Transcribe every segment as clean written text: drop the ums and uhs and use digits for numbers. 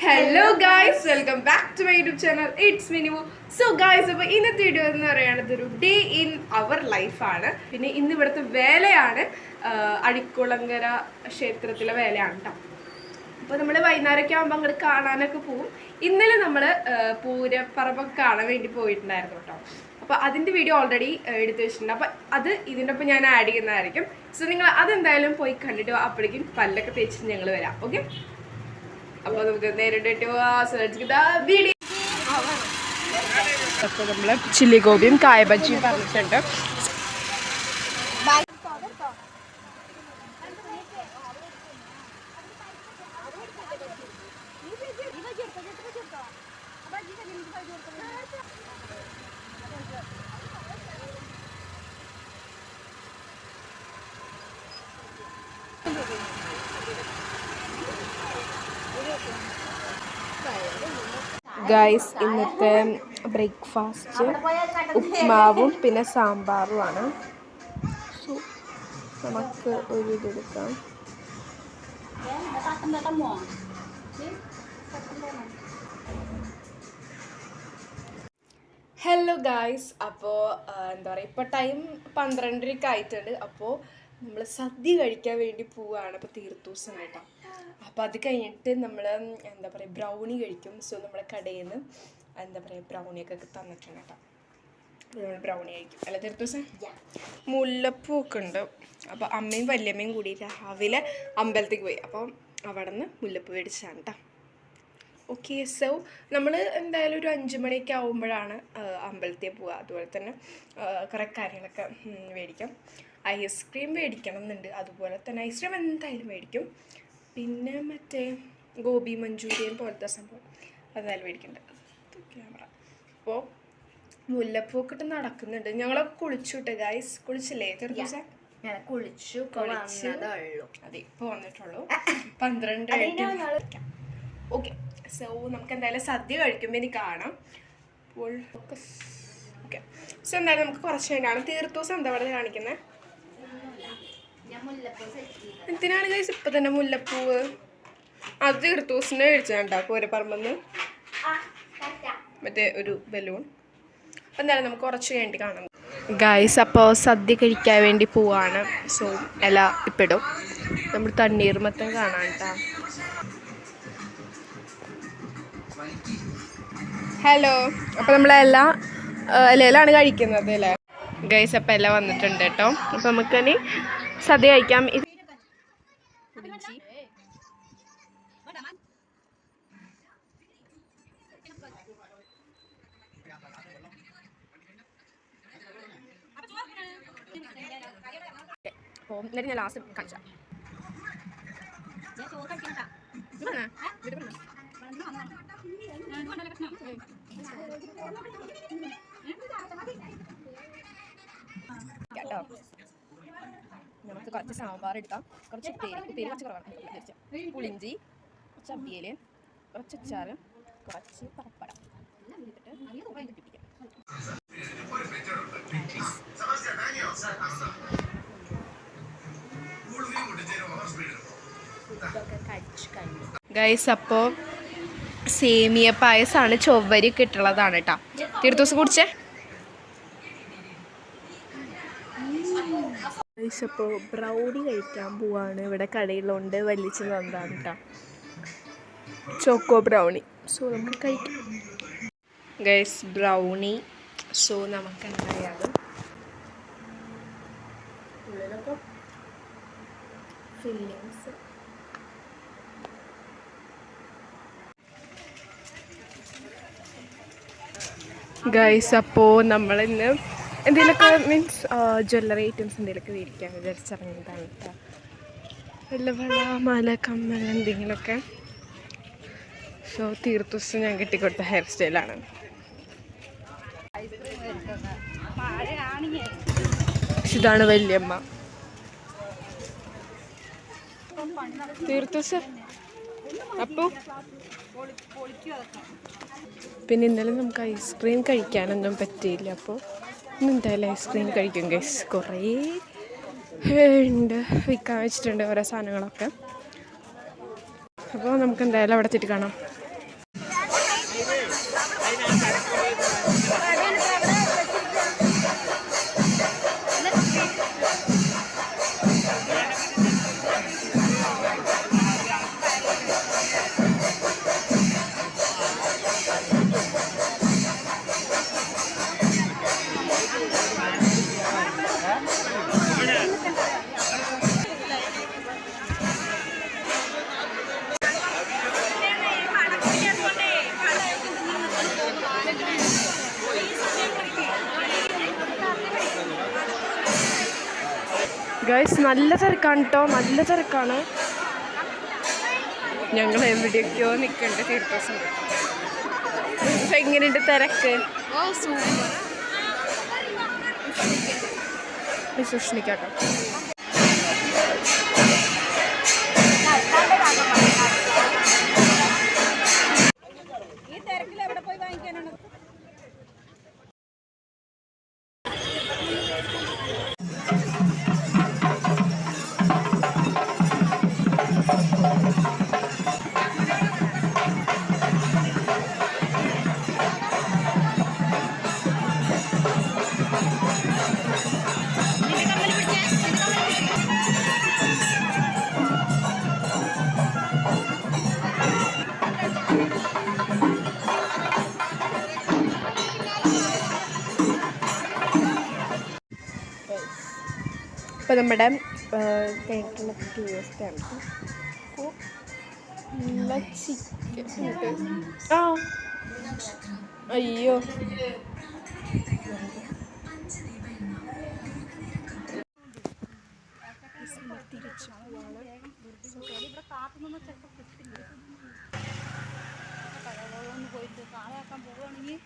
Hello guys, welcome back to my YouTube channel. It's me Nimu. So guys, അപ്പോൾ ഇന്നത്തെ video എന്ന് പറയുന്നത് ഒരു ഡേ ഇൻ അവർ ലൈഫാണ്. പിന്നെ ഇന്ന് ഇവിടുത്തെ വേലയാണ്, അഴിക്കുളങ്ങര ക്ഷേത്രത്തിലെ വേലയാണ് കേട്ടോ. അപ്പോൾ നമ്മൾ വൈകുന്നേരമൊക്കെ ആകുമ്പോൾ അങ്ങോട്ട് കാണാനൊക്കെ പോവും. ഇന്നലെ നമ്മൾ പൂരപ്പറമ്പൊക്കെ കാണാൻ വേണ്ടി പോയിട്ടുണ്ടായിരുന്നു കേട്ടോ. അപ്പോൾ അതിൻ്റെ വീഡിയോ ഓൾറെഡി എടുത്ത് വെച്ചിട്ടുണ്ട്. അപ്പോൾ അത് ഇതിൻ്റെ ഒപ്പം ഞാൻ ആഡ് ചെയ്യുന്നതായിരിക്കും. സോ നിങ്ങൾ അതെന്തായാലും പോയി കണ്ടിട്ട് അപ്പോഴേക്കും പല്ലൊക്കെ തേച്ചിട്ട് ഞങ്ങൾ വരാം. ഓക്കെ, അപ്പോൾ നമുക്ക് നേരിട്ടിട്ട് വീഡിയോ. അപ്പോൾ നമ്മൾ ചില്ലി ഗോപിയും കായ ബജിയും പറഞ്ഞിട്ടുണ്ട്. ഗൈസ്, ഇന്നത്തെ ബ്രേക്ക്ഫാസ്റ്റ് ഉപ്മാവും പിന്നെ സാമ്പാറുമാണ്. സോ നമുക്ക് ഒരു ഇതെടുക്കാം. ഹലോ ഗായ്സ്, അപ്പോൾ എന്താ പറയുക, ഇപ്പോൾ ടൈം 12:30 ആയിട്ടുണ്ട്. അപ്പോൾ നമ്മൾ സദ്യ കഴിക്കാൻ വേണ്ടി പോവുകയാണ്. അപ്പോൾ തീർത്തൂസം കേട്ടോ. അപ്പോൾ അത് കഴിഞ്ഞിട്ട് നമ്മൾ എന്താ പറയുക ബ്രൗണി കഴിക്കും. സോ നമ്മളെ കടയിൽ നിന്ന് എന്താ പറയുക ബ്രൗണിയൊക്കെ തന്നിട്ടുണ്ട് കേട്ടോ. നമ്മൾ ബ്രൗണി കഴിക്കും. അല്ല തീർത്തൂസം മുല്ലപ്പൂക്കെ ഉണ്ട്. അപ്പോൾ അമ്മയും വല്യമ്മയും കൂടി രാവിലെ അമ്പലത്തേക്ക് പോയി. അപ്പോൾ അവിടെ നിന്ന് മുല്ലപ്പൂ മേടിച്ചാണ് കേട്ടോ. ഓക്കെ, സോ നമ്മൾ എന്തായാലും ഒരു 5 മണിയൊക്കെ ആകുമ്പോഴാണ് അമ്പലത്തിൽ പോവുക. അതുപോലെ തന്നെ കുറേ കാര്യങ്ങളൊക്കെ മേടിക്കാം. ഐസ്ക്രീം മേടിക്കണം എന്നുണ്ട്. അതുപോലെ തന്നെ ഐസ്ക്രീം എന്തായാലും മേടിക്കും. പിന്നെ മറ്റേ ഗോബി മഞ്ചൂരിയൻ പോലത്തെ സംഭവം അതായാലും മേടിക്കേണ്ടത്. ക്യാമറ. അപ്പോൾ മുല്ലപ്പൂക്കെ ഇട്ട് നടക്കുന്നുണ്ട്. ഞങ്ങളൊക്കെ കുളിച്ചു വിട്ടെ ഗൈസ്. കുളിച്ചില്ലേ തീർച്ചയായും? കുളിച്ചു. അതെ, ഇപ്പോൾ വന്നിട്ടുള്ളൂ. 12 ഓക്കെ. സോ നമുക്ക് എന്തായാലും സദ്യ കഴിക്കുമ്പോൾ ഇനി കാണാം. അപ്പോൾ ഓക്കെ, സോ എന്തായാലും നമുക്ക് കുറച്ച് വേണ്ടിയാണ്. തീർത്തോസം എന്താ പറയുക കാണിക്കുന്നത്? എന്തിനാണ് ഗൈസ് ഇപ്പം തന്നെ മുല്ലപ്പൂവ്? അത് തീർത്തോസിനെ കഴിച്ചാണ്ടാ പൂരപ്പറമ്പെന്ന് മറ്റേ ഒരു ബലൂൺ. അപ്പം എന്തായാലും നമുക്ക് കുറച്ച് വേണ്ടി കാണാം ഗൈസ്. അപ്പോൾ സദ്യ കഴിക്കാൻ വേണ്ടി പോവാണ്. സോ ഇല ഇപ്പിടും. നമ്മൾ തണ്ണീർമത്തം കാണാം കേട്ടോ. ഹലോ, അപ്പോൾ നമ്മളെല്ലാം ഇലയിലാണ് കഴിക്കുന്നത് അല്ലേ ഗൈസ്? അപ്പം എല്ലാം വന്നിട്ടുണ്ട് കേട്ടോ. അപ്പം നമുക്കിനി സദ്യ കഴിക്കാം. അപ്പോൾ എന്നിട്ട് ഞാൻ ലാസ്റ്റ് കാണിച്ചാം. കേട്ടോ, നമുക്ക് കുറച്ച് സാമ്പാർ എടുക്കാം. കുറച്ച് ഉപ്പേരി കുറച്ച് കുറവാണ്. പുളിഞ്ചി, കുറച്ച് അവിയൽ, കുറച്ച് അച്ചാറ്, കുറച്ച് പപ്പടം കിട്ടിപ്പിടിക്കാം. ഗൈസ്, അപ്പോൾ സേമിയ പായസമാണ്. ചൊവ്വരി കിട്ടുള്ളതാണ് കേട്ടോ. തീർത്തോസം കുടിച്ചേ. ഗൈസ്, അപ്പോൾ ബ്രൗണി കഴിക്കാൻ പോവാണ്. ഇവിടെ കടയിലുണ്ട്, വലിച്ചു തന്നതാണ് കേട്ടോ, ചോക്കോ ബ്രൗണി. സോ നമുക്ക് കഴിക്കാം ഗൈസ് ബ്രൗണി. സോ നമുക്ക് എന്തായാലും ഉള്ളിലൊക്കെ ഫില്ലിങ്സ്. ഗൈസ്, അപ്പോൾ നമ്മളിന്ന് എന്തെങ്കിലുമൊക്കെ മീൻസ് ജ്വല്ലറി ഐറ്റംസ് എന്തെങ്കിലുമൊക്കെ മേടിക്കാൻ വിചാരിച്ചിറങ്ങിയതാണ് കേട്ടോ. വല്ല വള, മാല, കമ്മൽ എന്തെങ്കിലുമൊക്കെ. സോ തീർത്തുസം ഞാൻ കെട്ടിക്കൊടുത്ത ഹെയർ സ്റ്റൈലാണ്. ഇതാണ് വല്യമ്മ. തീർത്തുസം അപ്പോൾ പിന്നെ ഇന്നലെ നമുക്ക് ഐസ്ക്രീം കഴിക്കാനൊന്നും പറ്റിയില്ല. അപ്പോൾ ഇന്ന് എന്തായാലും ഐസ്ക്രീം കഴിക്കും ഗൈസ്. കുറേ ഉണ്ട്, വിൽക്കാൻ വെച്ചിട്ടുണ്ട് ഓരോ സാധനങ്ങളൊക്കെ. അപ്പോൾ നമുക്ക് എന്തായാലും അവിടെ എത്തിയിട്ട് കാണാം. ഗൈസ് നല്ല തിരക്കാണ് കേട്ടോ, നല്ല തിരക്കാണ്. ഞങ്ങൾ എവിടെയൊക്കെയോ നിൽക്കുന്നുണ്ട് തീർത്ഥോസം. ഇപ്പം എങ്ങനെയുണ്ട് തിരക്ക്? സൂക്ഷിക്കാട്ടോ. ഇപ്പോൾ നമ്മുടെ കഴിഞ്ഞിട്ടുള്ള ടേസ്റ്റാണ്. നല്ല ചിക്കൻ. ആ അയ്യോ തിരിച്ചു പോവുകയാണെങ്കിൽ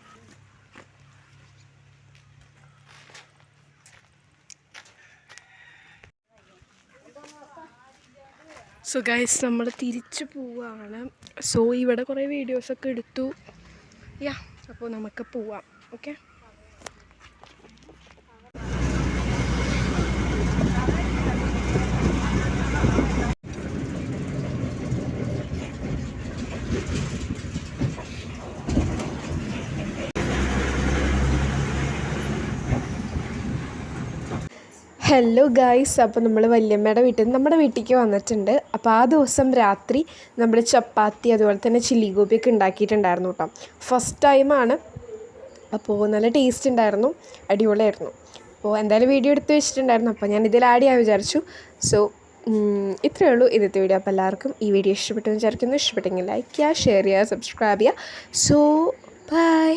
സോ ഗൈസ് നമ്മൾ തിരിച്ചു പോവാണ്. സോ ഇവിടെ കുറേ വീഡിയോസൊക്കെ എടുത്തു. യാ അപ്പോൾ നമുക്ക് പോവാം. ഓക്കെ. ഹലോ ഗായ്സ്, അപ്പോൾ നമ്മൾ വല്യമ്മയുടെ വീട്ടിൽ നിന്ന് നമ്മുടെ വീട്ടിലേക്ക് വന്നിട്ടുണ്ട്. അപ്പോൾ ആ ദിവസം രാത്രി നമ്മൾ ചപ്പാത്തി അതുപോലെ തന്നെ ചില്ലി ഗോപിയൊക്കെ ഉണ്ടാക്കിയിട്ടുണ്ടായിരുന്നു കേട്ടോ. ഫസ്റ്റ് ടൈമാണ്. അപ്പോൾ നല്ല ടേസ്റ്റ് ഉണ്ടായിരുന്നു, അടിപൊളിയായിരുന്നു. അപ്പോൾ എന്തായാലും വീഡിയോ എടുത്ത് വെച്ചിട്ടുണ്ടായിരുന്നു, അപ്പോൾ ഞാൻ ഇതിൽ ആഡ് ചെയ്യാൻ വിചാരിച്ചു. സോ ഇത്രയേ ഉള്ളൂ ഇന്നത്തെ വീഡിയോ. അപ്പോൾ എല്ലാവർക്കും ഈ വീഡിയോ ഇഷ്ടപ്പെട്ടു വിചാരിക്കുന്നു. ഇഷ്ടപ്പെട്ടെങ്കിൽ ലൈക്ക് ചെയ്യുക, ഷെയർ ചെയ്യുക, സബ്സ്ക്രൈബ് ചെയ്യുക. So by.